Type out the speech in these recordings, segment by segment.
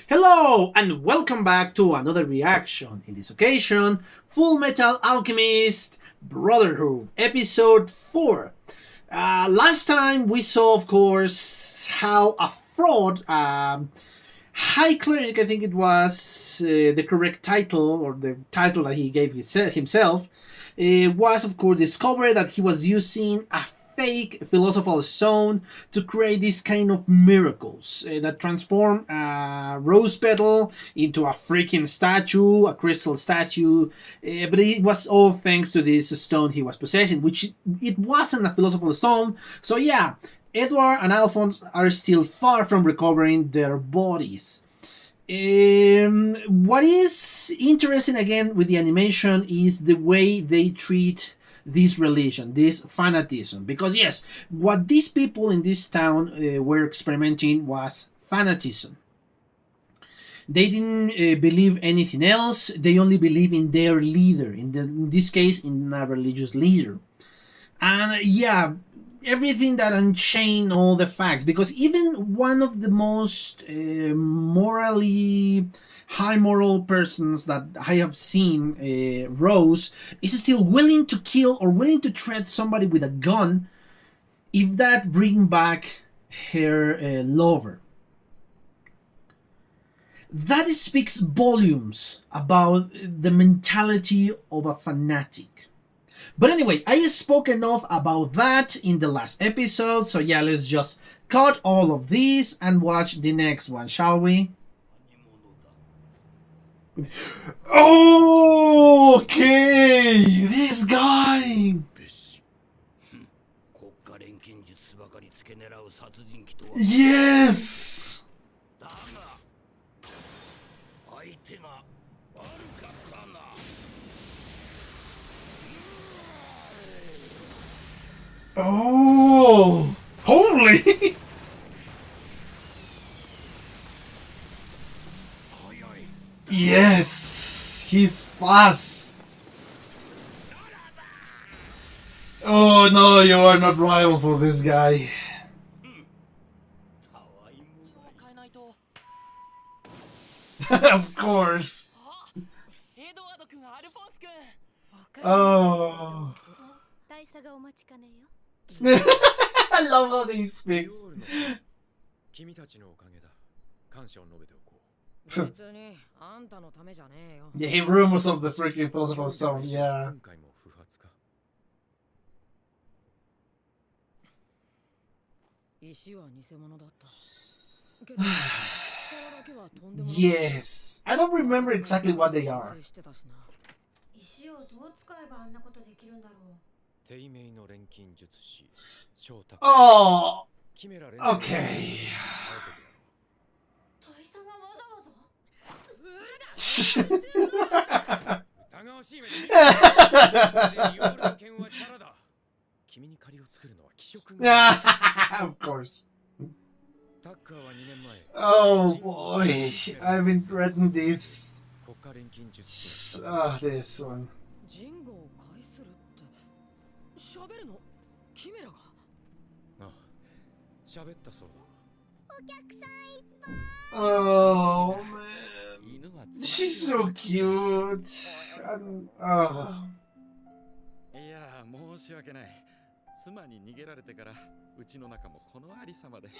Hello and welcome back to another reaction. In this occasion, Fullmetal Alchemist Brotherhood, episode 4. Last time we saw, of course, how a fraud, high cleric, I think it was the correct title, or the title that he gave himself, was, of course, discovered that he was using a fake philosophical stone to create these kind of miracles that transform a rose petal into a freaking statue, a crystal statue. But it was all thanks to this stone he was possessing, which it wasn't a philosophical stone. So yeah, Edward and Alphonse are still far from recovering their bodies. What is interesting again with the animation is the way they treat this religion, this fanatism. Because, yes, what these people in this town were experimenting was fanatism. They didn't believe anything else, they only believe in their leader, in this case, in a religious leader. And yeah, everything that unchained all the facts, because even one of the most morally high moral persons that I have seen, Rose, is still willing to kill or willing to threat somebody with a gun if that bring back her lover. That speaks volumes about the mentality of a fanatic. But anyway, I spoke enough about that in the last episode, so yeah, let's just cut all of this and watch the next one, shall we? Okay, this guy. Yes. Oh, holy. Yes, he's fast. Oh no, you are not rival for this guy. Of course. Oh. I love how they speak. Yeah, he rumors of the freaking philosopher's stone, yeah. Yes. I don't remember exactly what they are. Oh, okay. Of course. Oh boy, I've been dreading this. This one. Oh man, she's so cute. Oh. 妻に逃げられてからうちの中もこのありさまで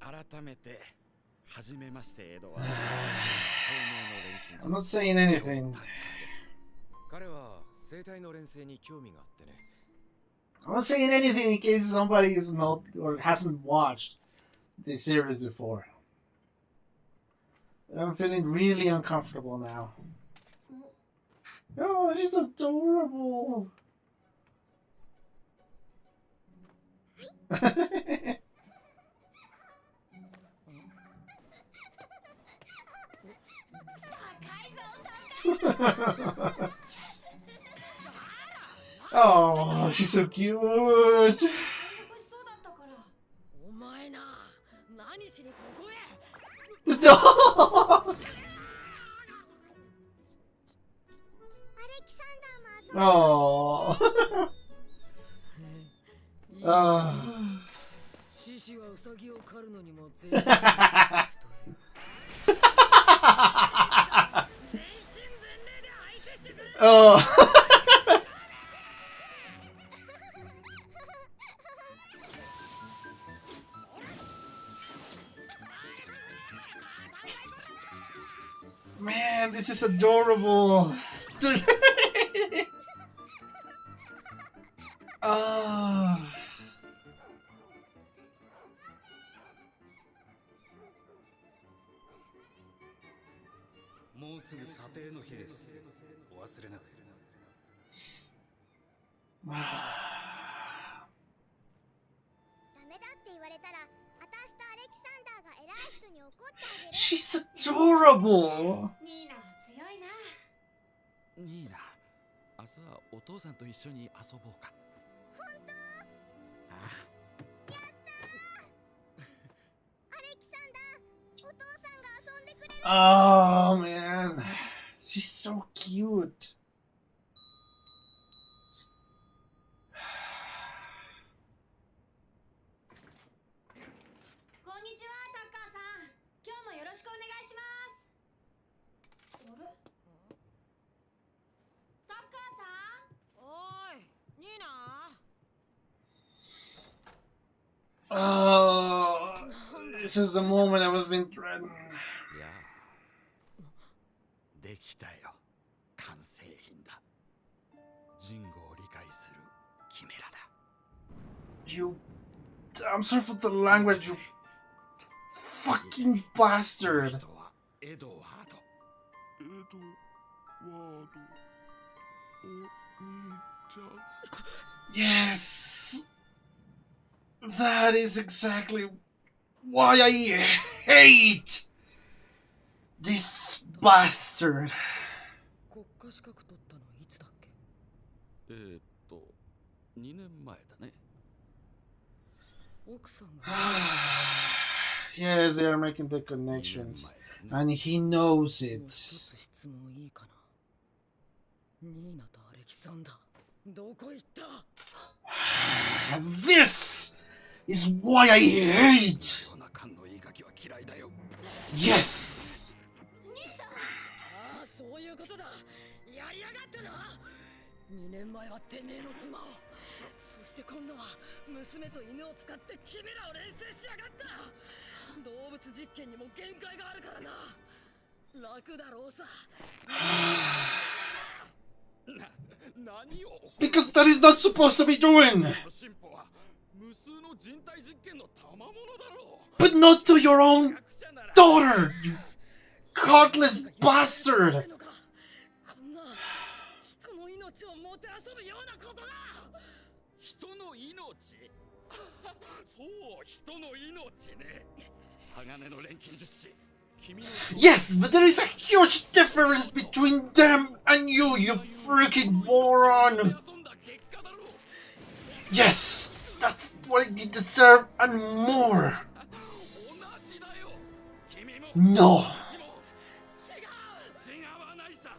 改めて初めましてエドワード I'm not saying anything. 彼は生体の錬成に興味があってね I'm not saying anything in case somebody is not or hasn't watched this series before. I'm feeling really uncomfortable now. Oh, she's adorable. Oh, she's so cute. The dog. Oh. 獅子はウサギを狩るのにも全力を尽くすという。全身全霊で相手してくれ。Man, this is adorable. Oh. もうすぐ査定の日です。お忘れなく。ダメだって言われたら、私とアレキサンダーが偉い人に怒ってあげる。She's adorable. ニーナは強いな。ニーナ、明日はお父さんと一緒に遊ぼうか。本当？あやったー。アレキサンダー、お父さんが遊んでくれる。Oh man, she's so cute. こんにちは、タッカーさん。今日もよろしくお願いします。あれ？タッカーさん？おーい、ニーナ。Oh, this is the moment I was been dreading. いや、できたよ。完成品だ。人語を理解するキメラだ。You, I'm sorry for the language, you fucking bastard. 人はエドワード。エドワード。お兄ちゃん。 Yes, that is exactly why I hate this bastard. 国家資格取ったのいつだっけ2年前だね。奥さんが Yes, they are making the connections, and he knows もう it. 一つ質問いいかな。ニーナとアレキサンダーどこ行った？ This is why I hate. ヨナカンの言い書きは嫌いだよ。 Yes. ああ、そういうことだ。やりやがったな。2年前はてめえの妻を、そして今度は娘と犬を使ってキメラを錬成しやがった。動物実験にも限界があるからな。楽だろうさ。何を Because that is not supposed to be doing. 進歩は無数の人体実験の賜物だろう。 But not to your own daughter, you godless bastard. こんな人の命をもてあそぶようなことが。人の命そう、人の命ね。鋼の錬金術師。君の Yes, but there is a huge difference between them and you freaking moron. 遊んだ結果だろう。 Yes, that's what you deserve and more. 同じだよ。君も No. 私も違わないさ。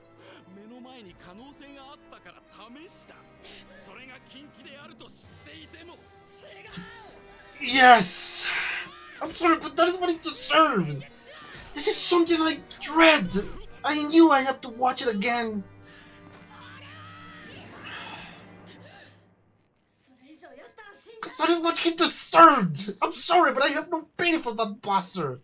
目の前に可能性があったから試した。それが禁忌であると知っていても。 Yes. I'm sorry, but that is what it deserved. This is something I dread. I knew I had to watch it again. それ以上やったら死ん Because that is what he deserved. I'm sorry, but I have no pity for that bastard.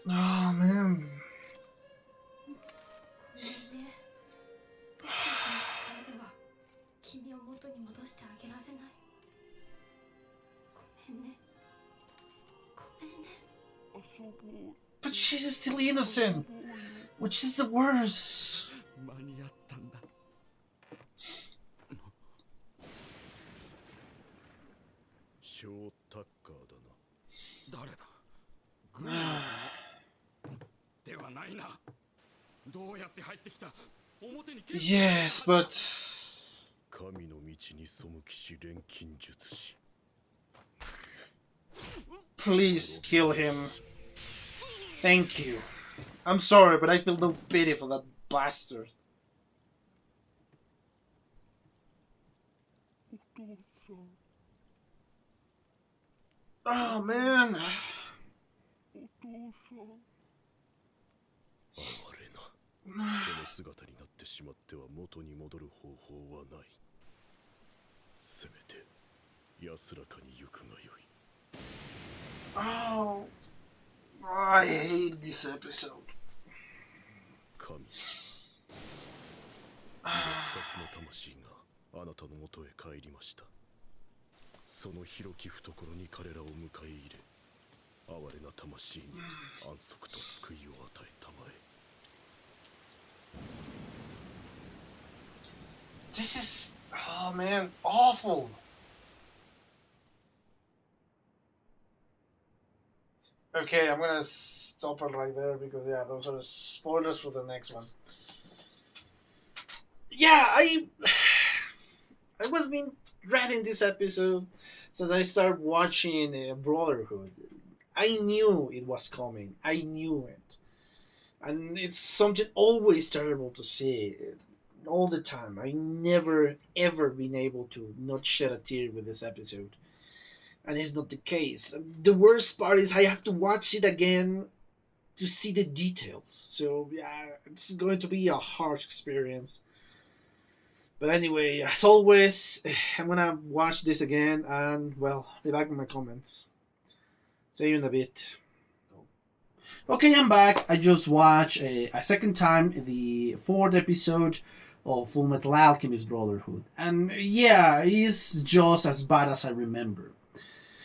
Oh man. 私の力では君を元に戻してあげられない。ごめんね。ごめんね。 But she's still innocent, which is the worst. 間に合ったんだ。小タッカーだな。誰だ？グーではないな。どうやって入ってきた？表に Yes, but 神の道に背きし錬金術師 Please kill him. Thank you. I'm sorry, but I feel no pity for that bastard. お父さん Oh man. お父さん哀れなこの姿になってしまっては元に戻る方法はない。せめて安らかに行くがよい。 Oh, I hate this episode. 神二つの魂があなたのもとへ帰りました。その広き懐に彼らを迎え入れ、哀れな魂に安息と救いを与えたまえ。 This is, oh man, awful. Okay, I'm gonna stop it right there because yeah, those are spoilers for the next one. Yeah, I was been dreading this episode since I started watching Brotherhood. I knew it was coming. I knew it, and it's something always terrible to see. All the time. I never ever been able to not shed a tear with this episode. And it's not the case. The worst part is I have to watch it again to see the details. So yeah, it's going to be a harsh experience. But anyway, as always, I'm gonna watch this again and well, be back in my comments. See you in a bit. Okay, I'm back. I just watched a second time the 4th episode of Fullmetal Alchemist Brotherhood. And yeah, it's just as bad as I remember.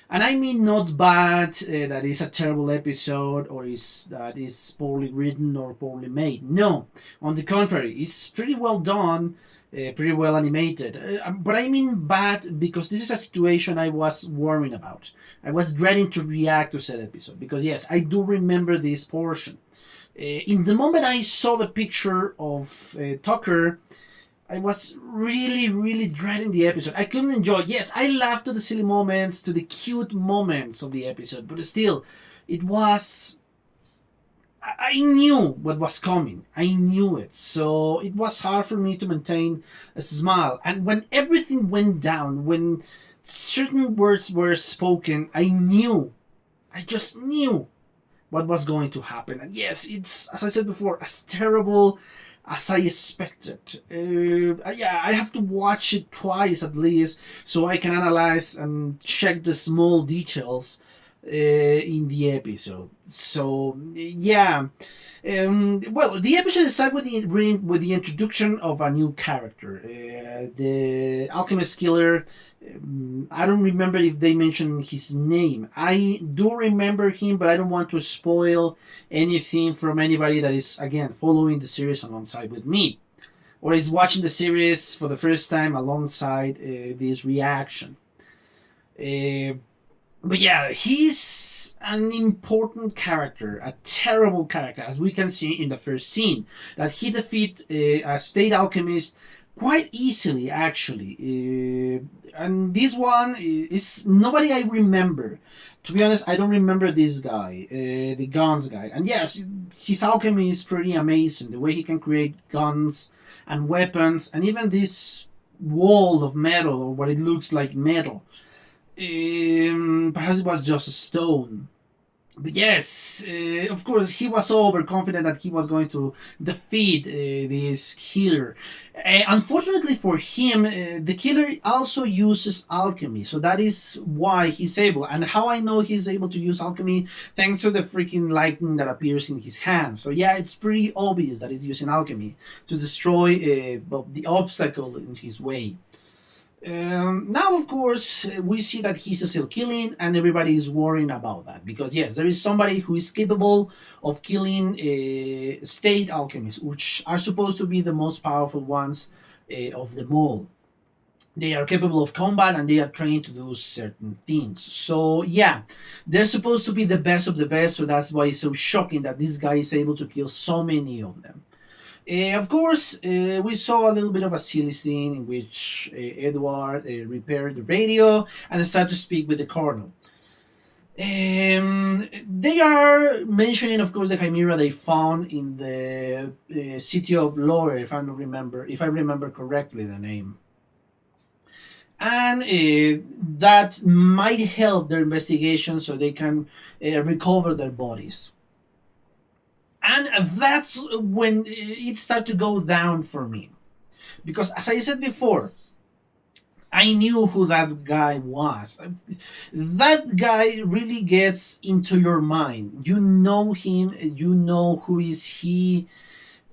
And I mean not bad that it's a terrible episode or that it's poorly written or poorly made. No, on the contrary, it's pretty well done, pretty well animated. But I mean bad because this is a situation I was worrying about. I was dreading to react to said episode because yes, I do remember this portion. In the moment I saw the picture of Tucker, I was really dreading the episode. I couldn't enjoy it. Yes, I laughed to the silly moments, to the cute moments of the episode, but still, it was... I knew what was coming. I knew it. So it was hard for me to maintain a smile. And when everything went down, when certain words were spoken, I knew. I just knew what was going to happen. And yes, it's, as I said before, as terrible as I expected. Yeah, I have to watch it twice at least so I can analyze and check the small details in the episode. So yeah, well, the episode starts with the introduction of a new character, the alchemist killer. I don't remember if they mentioned his name. I do remember him, but I don't want to spoil anything from anybody that is, again, following the series alongside with me, or is watching the series for the first time alongside this reaction. But yeah, he's an important character, a terrible character, as we can see in the first scene, that he defeats a state alchemist quite easily, actually. And this one is nobody I remember. To be honest, I don't remember this guy, the guns guy. And yes, his alchemy is pretty amazing. The way he can create guns and weapons, and even this wall of metal, or what it looks like metal. Perhaps it was just a stone. But yes, of course, he was so overconfident that he was going to defeat this killer. Unfortunately for him, the killer also uses alchemy, so that is why he's able. And how I know he's able to use alchemy, thanks to the freaking lightning that appears in his hand. So yeah, it's pretty obvious that he's using alchemy to destroy the obstacle in his way. Now, of course, we see that he's still killing, and everybody is worrying about that because yes, there is somebody who is capable of killing state alchemists, which are supposed to be the most powerful ones of them all. They are capable of combat and they are trained to do certain things. So yeah, they're supposed to be the best of the best. So that's why it's so shocking that this guy is able to kill so many of them. Of course, we saw a little bit of a silly scene in which Edward repaired the radio and started to speak with the colonel. They are mentioning, of course, the chimera they found in the city of Lore, if I remember correctly the name, and that might help their investigation so they can recover their bodies. And that's when it started to go down for me, because as I said before, I knew who that guy was. That guy really gets into your mind. You know him, you know who is he,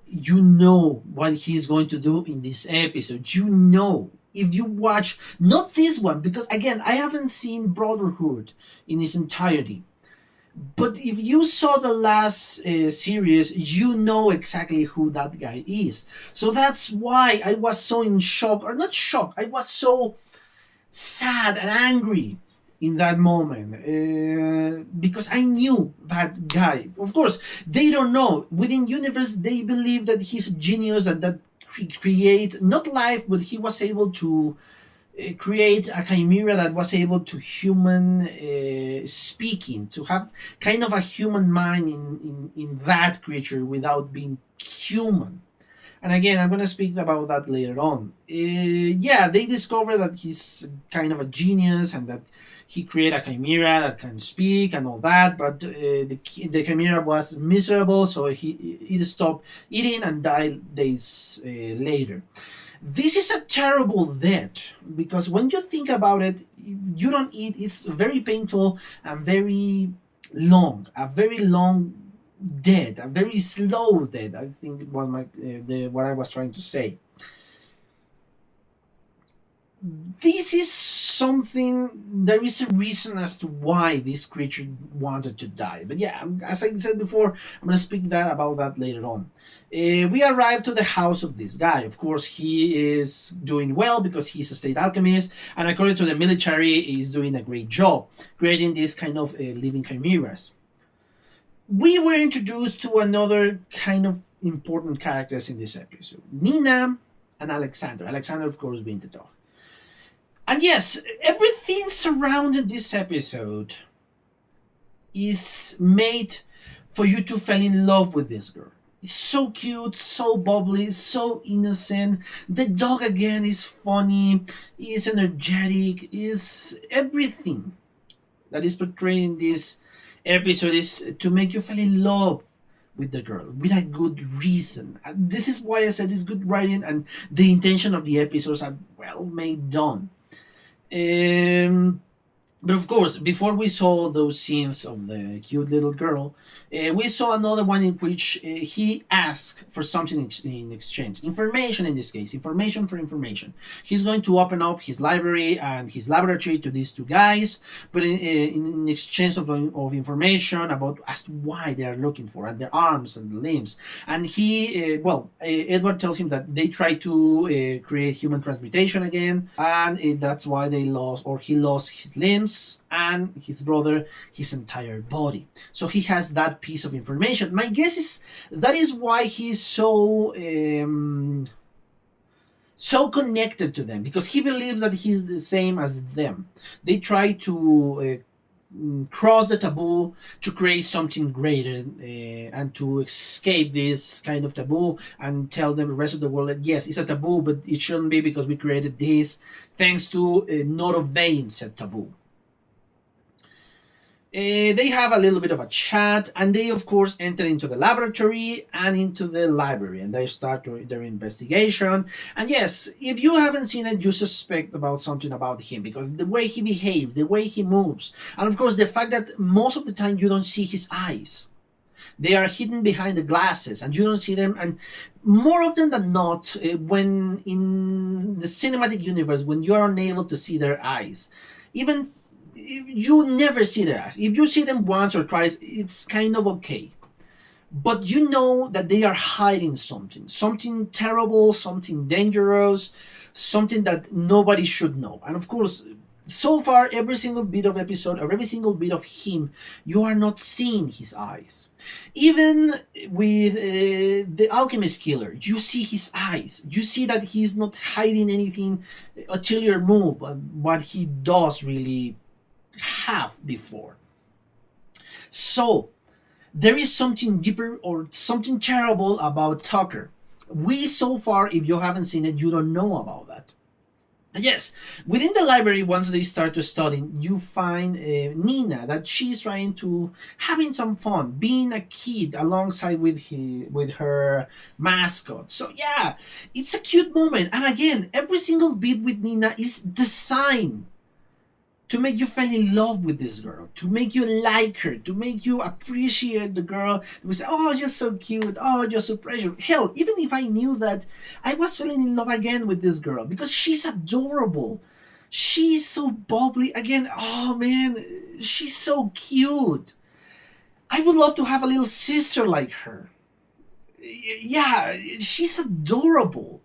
you know what he's going to do in this episode. You know. If you watch, not this one, because again, I haven't seen Brotherhood in its entirety. But if you saw the last series, you know exactly who that guy is. So that's why I was so in shock, or not shock, I was so sad and angry in that moment, because I knew that guy. Of course, they don't know. Within universe, they believe that he's a genius and that create not life, but he was able to create a chimera that was able to human speaking, to have kind of a human mind in that creature without being human. And again, I'm going to speak about that later on. Yeah, they discover that he's kind of a genius and that he created a chimera that can speak and all that, but the chimera was miserable, so he stopped eating and died days later. This is a terrible death, because when you think about it, you don't eat. It's very painful and very long, a very long death, a very slow death. I think it was what I was trying to say. This is something. There is a reason as to why this creature wanted to die. But yeah, as I said before, I'm gonna speak about that later on. We arrive to the house of this guy. Of course, he is doing well because he's a state alchemist, and according to the military, he's doing a great job creating these kind of living chimeras. We were introduced to another kind of important characters in this episode: Nina and Alexander. Alexander, of course, being the dog. And yes, everything surrounding this episode is made for you to fall in love with this girl. It's so cute, so bubbly, so innocent. The dog again is funny, is energetic, is everything that is portrayed in this episode is to make you fall in love with the girl with a good reason. And this is why I said it's good writing and the intention of the episodes are well made done. But of course, before we saw those scenes of the cute little girl, we saw another one in which he asked for something in exchange. Information in this case, information for information. He's going to open up his library and his laboratory to these two guys, but in exchange of information about as to why they are looking for, and their arms and limbs. And he, Edward tells him that they try to create human transmutation again, and that's why he lost his limbs and his brother his entire body. So he has that piece of information. My guess is that is why he's so connected to them, because he believes that he's the same as them. They try to cross the taboo to create something greater and to escape this kind of taboo and tell the rest of the world that yes, it's a taboo, but it shouldn't be because we created this thanks to not obeying said taboo. They have a little bit of a chat, and they of course enter into the laboratory and into the library, and they start their investigation. And yes, if you haven't seen it, you suspect about something about him, because the way he behaves, the way he moves, and of course the fact that most of the time you don't see his eyes. They are hidden behind the glasses and you don't see them. And more often than not, when in the cinematic universe, when you are unable to see their eyes, even you never see their eyes. If you see them once or twice, it's kind of okay. But you know that they are hiding something terrible, something dangerous, something that nobody should know. And of course, So far, every single bit of episode or every single bit of him, you are not seeing his eyes. Even with the alchemist killer, you see his eyes. You see that he's not hiding anything ulterior move, what he does really have before. So there is something deeper or something terrible about Tucker. We so far, if you haven't seen it, you don't know about that. Yes, within the library, once they start to study, you find Nina that she's trying to having some fun, being a kid alongside with her mascot. So yeah, it's a cute moment, and again, every single bit with Nina is designed to make you fall in love with this girl, to make you like her, to make you appreciate the girl. We say, "Oh, you're so cute. Oh, you're so precious." Hell, even if I knew that, I was falling in love again with this girl because she's adorable. She's so bubbly. Again, oh man, she's so cute. I would love to have a little sister like her. Yeah, she's adorable.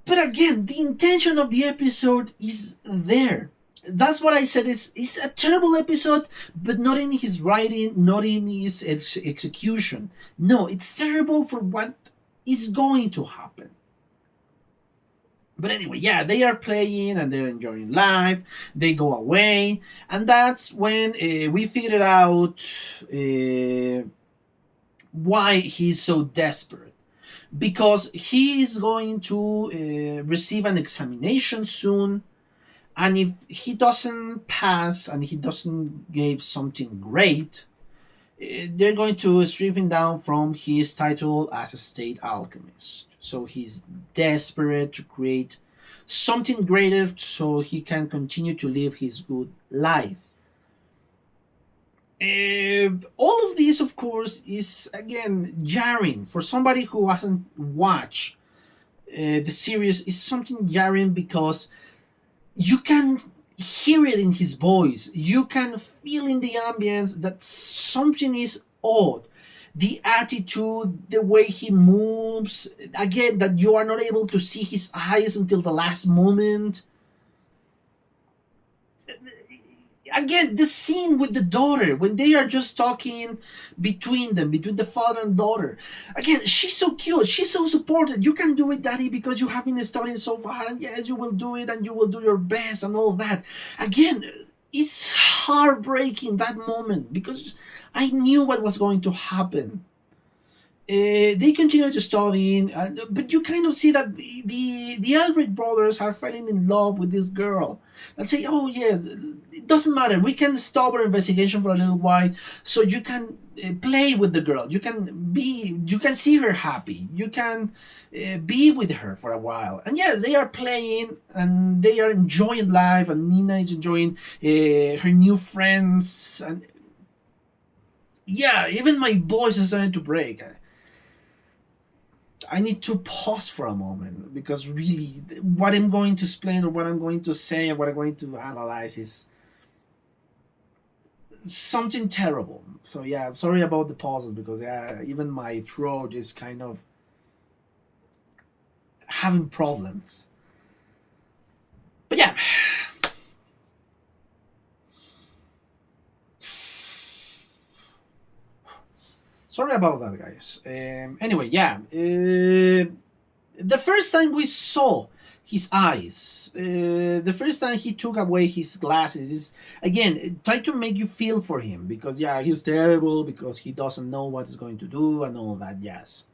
But again, the intention of the episode is there. That's what I said. It's a terrible episode, but not in his writing, not in his execution. No, it's terrible for what is going to happen. But anyway, yeah, they are playing and they're enjoying life. They go away, and that's when we figured out why he's so desperate. Because he is going to receive an examination soon, and if he doesn't pass and he doesn't give something great, they're going to strip him down from his title as a state alchemist. So he's desperate to create something greater so he can continue to live his good life. All of this, of course, is again jarring for somebody who hasn't watched the series. Is something jarring because you can hear it in his voice. You can feel in the ambience that something is odd. The attitude, the way he moves, again, that you are not able to see his eyes until the last moment. Again, the scene with the daughter when they are just talking between them, between the father and daughter. Again, she's so cute, she's so supported. You can do it, daddy, because you have been studying so far, and yes, you will do it, and you will do your best and all that. Again, it's heartbreaking, that moment, because I knew what was going to happen. They continue to study, but you kind of see that the Albrecht brothers are falling in love with this girl. And say, "Oh yes, it doesn't matter. We can stop our investigation for a little while, so you can play with the girl. You can see her happy. You can be with her for a while." And yes, they are playing and they are enjoying life, and Nina is enjoying her new friends. And yeah, even my voice is starting to break. I need to pause for a moment because really what I'm going to explain or what I'm going to say and what I'm going to analyze is something terrible. So yeah, sorry about the pauses because yeah, even my throat is kind of having problems. But yeah. Sorry about that, guys. Anyway, yeah. The first time we saw his eyes, the first time he took away his glasses, is again try to make you feel for him because yeah, he's terrible because he doesn't know what he's going to do and all that. Yes,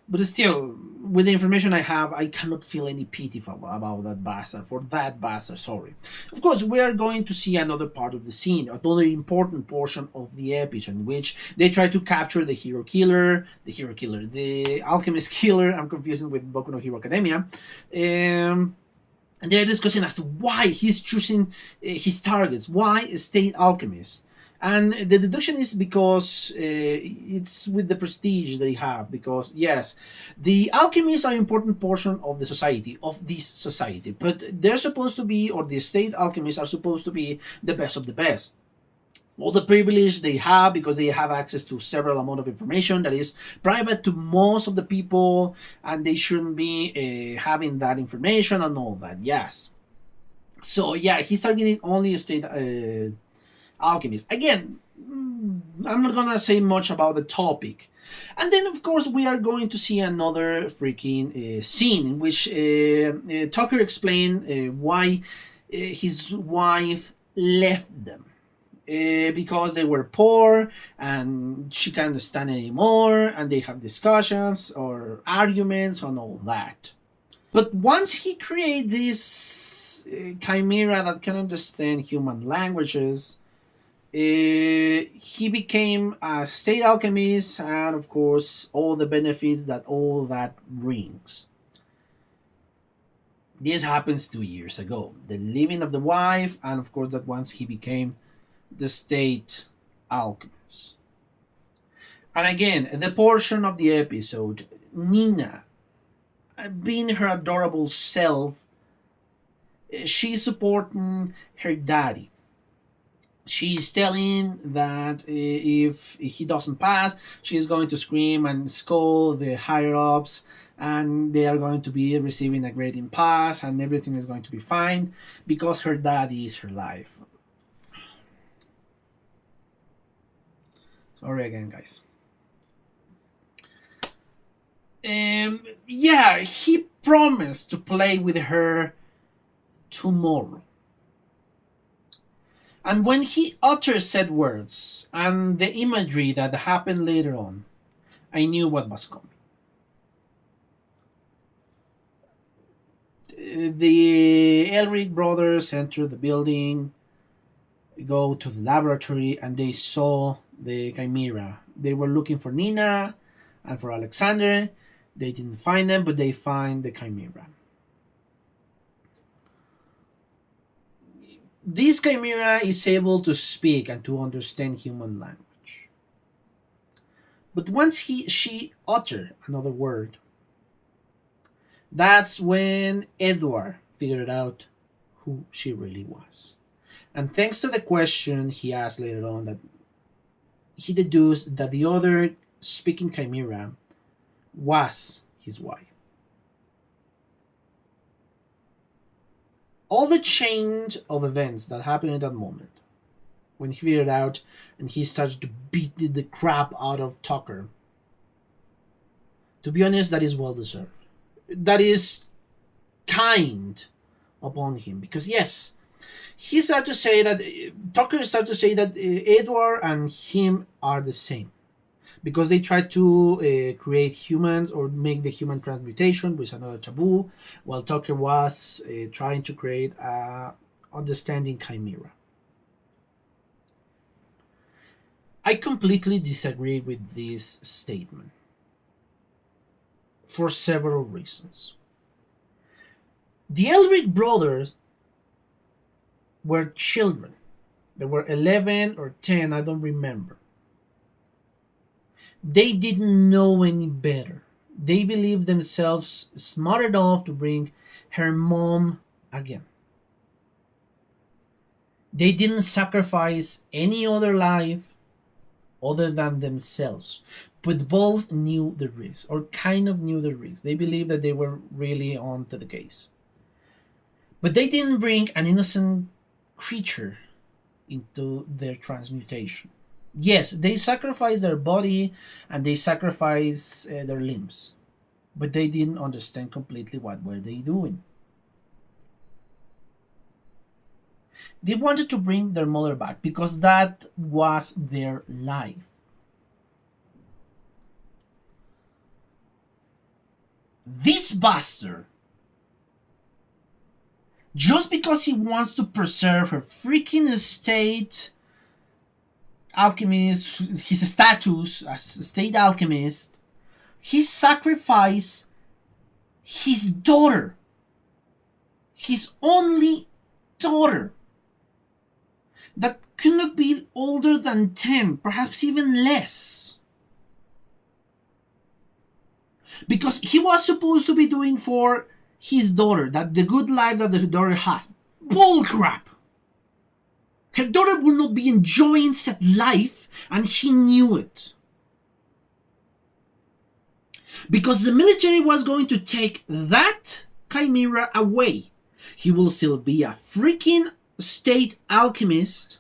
but still, with the information I have, I cannot feel any pity about that bastard. For that bastard, sorry. Of course, we are going to see another part of the scene, another important portion of the episode, in which they try to capture the alchemist killer. I'm confusing with Boku no Hero Academia. And they're discussing as to why he's choosing his targets. Why state alchemists? And the deduction is because it's with the prestige they have. Because yes, the alchemists are an important portion of the society, of this society, but they're supposed to be, or the state alchemists are supposed to be the best of the best. All the privilege they have because they have access to several amount of information that is private to most of the people, and they shouldn't be having that information and all that. Yes. So yeah, he's targeting only state alchemists. Again, I'm not gonna say much about the topic. And then, of course, we are going to see another freaking scene in which Tucker explained why his wife left them. Because they were poor and she can't stand anymore, and they have discussions or arguments and all that. But once he created this chimera that can understand human languages, he became a state alchemist, and of course, all the benefits that all that brings. This happens 2 years ago. The leaving of the wife, and of course, that once he became the state alchemist. And again, the portion of the episode, Nina, being her adorable self, she's supporting her daddy. She's telling that if he doesn't pass, she's going to scream and scold the higher ups, and they are going to be receiving a grading pass, and everything is going to be fine because her daddy is her life. Sorry again, guys. Yeah, he promised to play with her tomorrow. And when he uttered said words and the imagery that happened later on, I knew what was coming. The Elric brothers enter the building, go to the laboratory, and they saw the chimera. They were looking for Nina and for Alexander. They didn't find them, but they find the chimera. This chimera is able to speak and to understand human language. But once she uttered another word, that's when Edward figured out who she really was. And thanks to the question he asked later on, that he deduced that the other speaking chimera was his wife. All the change of events that happened in that moment, when he figured out and he started to beat the crap out of Tucker, to be honest, that is well deserved. That is kind upon him, because yes, he started to say that Tucker started to say that Edward and him are the same, because they tried to create humans or make the human transmutation with another taboo, while Tucker was trying to create a understanding chimera. I completely disagree with this statement for several reasons. The Elric brothers were children. They were 11 or 10, I don't remember. They didn't know any better. They believed themselves smart enough to bring her mom again. They didn't sacrifice any other life other than themselves, but both knew the risk, or kind of knew the risk. They believed that they were really on to the case. But they didn't bring an innocent creature into their transmutation. Yes, they sacrificed their body and they sacrificed their limbs, but they didn't understand completely what were they doing. They wanted to bring their mother back because that was their life. This bastard, just because he wants to preserve her freaking state alchemist, his status as a state alchemist, he sacrificed his daughter, his only daughter, that could not be older than 10, perhaps even less. Because he was supposed to be doing for his daughter, that the good life that the daughter has. Bullcrap! Her daughter will not be enjoying said life, and he knew it. Because the military was going to take that chimera away. He will still be a freaking state alchemist.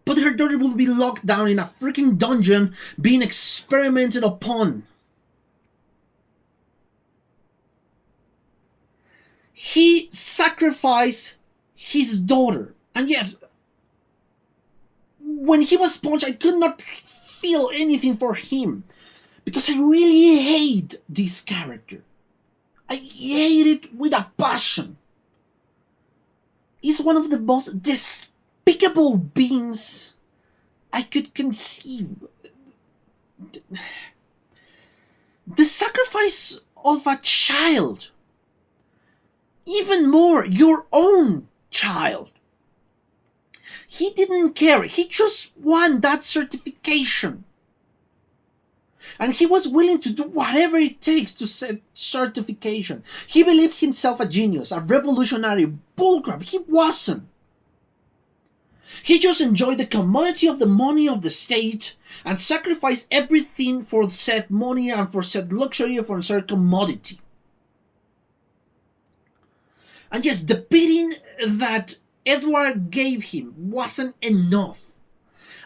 But her daughter will be locked down in a freaking dungeon being experimented upon. He sacrificed his daughter. And yes, when he was punched, I could not feel anything for him. Because I really hate this character. I hate it with a passion. He's one of the most despicable beings I could conceive. The sacrifice of a child. Even more, your own child. He didn't care. He just won that certification. And he was willing to do whatever it takes to set certification. He believed himself a genius, a revolutionary. Bullcrap. He wasn't. He just enjoyed the commodity of the money of the state and sacrificed everything for said money and for said luxury or for said commodity. And yes, the beating that Edward gave him wasn't enough.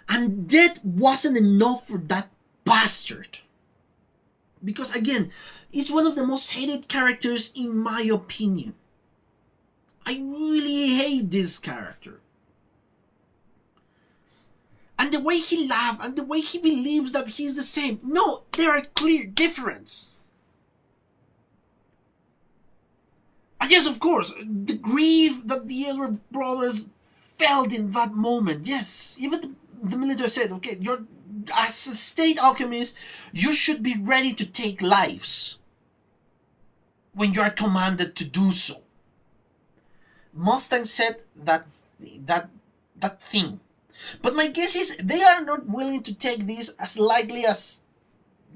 And that wasn't enough for that bastard. Because again, it's one of the most hated characters in my opinion. I really hate this character. And the way he laughs and the way he believes that he's the same. No, there are clear differences. And yes, of course, the grief that the elder brothers felt in that moment. Yes, even the military said, okay, you're as a state alchemist, you should be ready to take lives when you are commanded to do so. Mustang said that thing. But my guess is they are not willing to take this as lightly as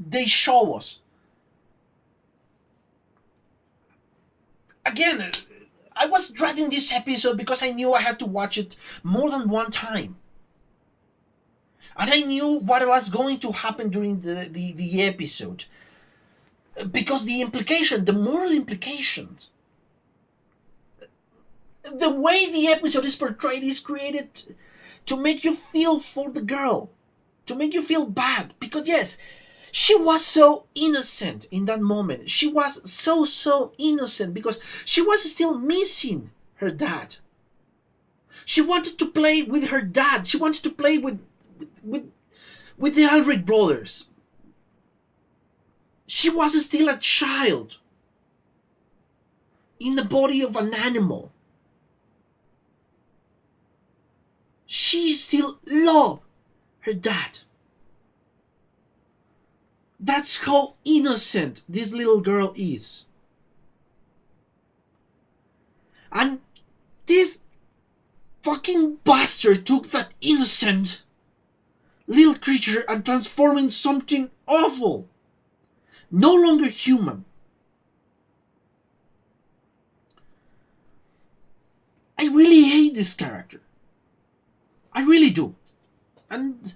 they show us. Again, I was dreading this episode because I knew I had to watch it more than one time. And I knew what was going to happen during the episode. Because the implication, the moral implications, the way the episode is portrayed is created to make you feel for the girl. To make you feel bad. Because yes, she was so innocent in that moment. She was so innocent because she was still missing her dad. She wanted to play with her dad. She wanted to play with the Albright brothers. She was still a child in the body of an animal. She still loved her dad. That's how innocent this little girl is. And this fucking bastard took that innocent little creature and transformed into something awful. No longer human. I really hate this character. I really do. And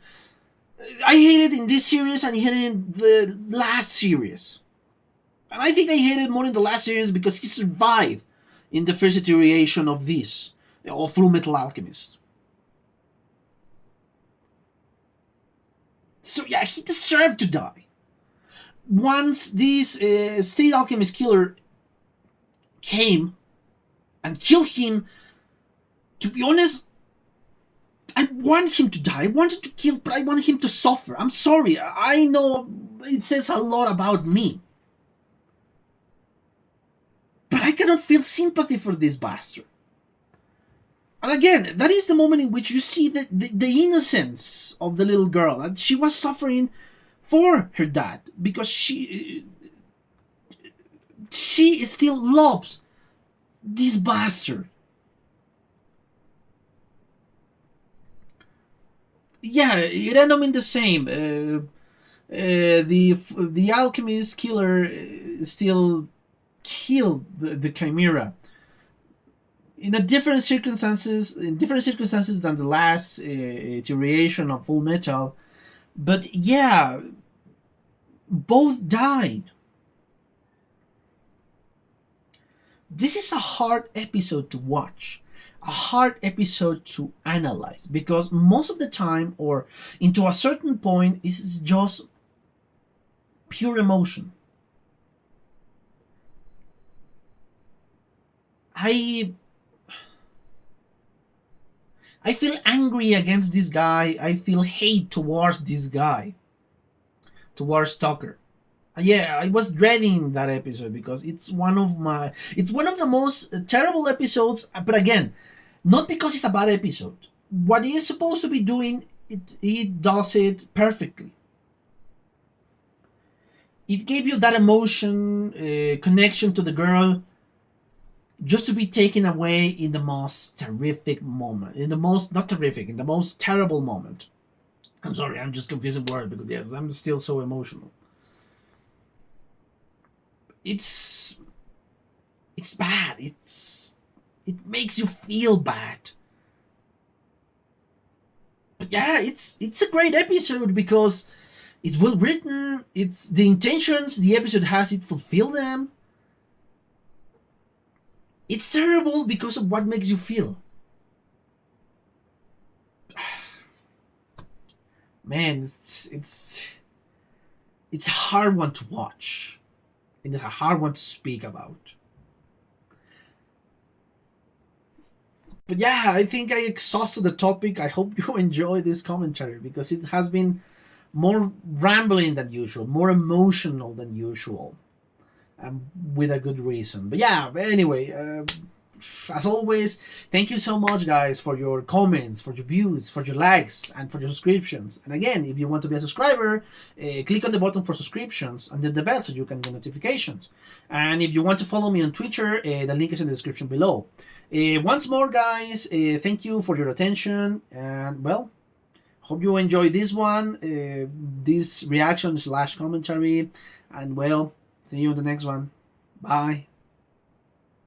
I hate it in this series and I hate it in the last series. And I think I hate it more in the last series because he survived in the first iteration of this, of Fullmetal Alchemist. So yeah, he deserved to die. Once this state alchemist killer came and killed him, to be honest, I want him to die. I wanted to kill, but I want him to suffer. I'm sorry. I know it says a lot about me. But I cannot feel sympathy for this bastard. And again, that is the moment in which you see the innocence of the little girl. And she was suffering for her dad because she still loves this bastard. Yeah, it ended up in the same. The alchemist killer still killed the chimera in different circumstances than the last iteration of Full Metal. But yeah, both died. this is a hard episode to watch, a hard episode to analyze, because most of the time, or into a certain point, it's just pure emotion. I feel angry against this guy. I feel hate towards this guy, towards Tucker. Yeah, I was dreading that episode because it's one of the most terrible episodes. But again, not because it's a bad episode. What he is supposed to be doing, he does it perfectly. It gave you that emotion, connection to the girl, just to be taken away in the most terrific moment, in the most not terrific, in the most terrible moment. I'm sorry, I'm just confusing words because yes, I'm still so emotional. It's bad. It makes you feel bad. But yeah, it's a great episode because it's well written. It's the intentions the episode has, it fulfill them. It's terrible because of what makes you feel. Man, it's a hard one to watch. And it's a hard one to speak about. But yeah, I think I exhausted the topic. I hope you enjoy this commentary because it has been more rambling than usual, more emotional than usual, with a good reason. But yeah, anyway, as always, thank you so much, guys, for your comments, for your views, for your likes, and for your subscriptions. And again, if you want to be a subscriber, click on the button for subscriptions and then the bell so you can get notifications. And if you want to follow me on Twitter, the link is in the description below. Once more, guys, thank you for your attention. And, well, hope you enjoy this one, this reaction / commentary. And, well, see you in the next one. Bye.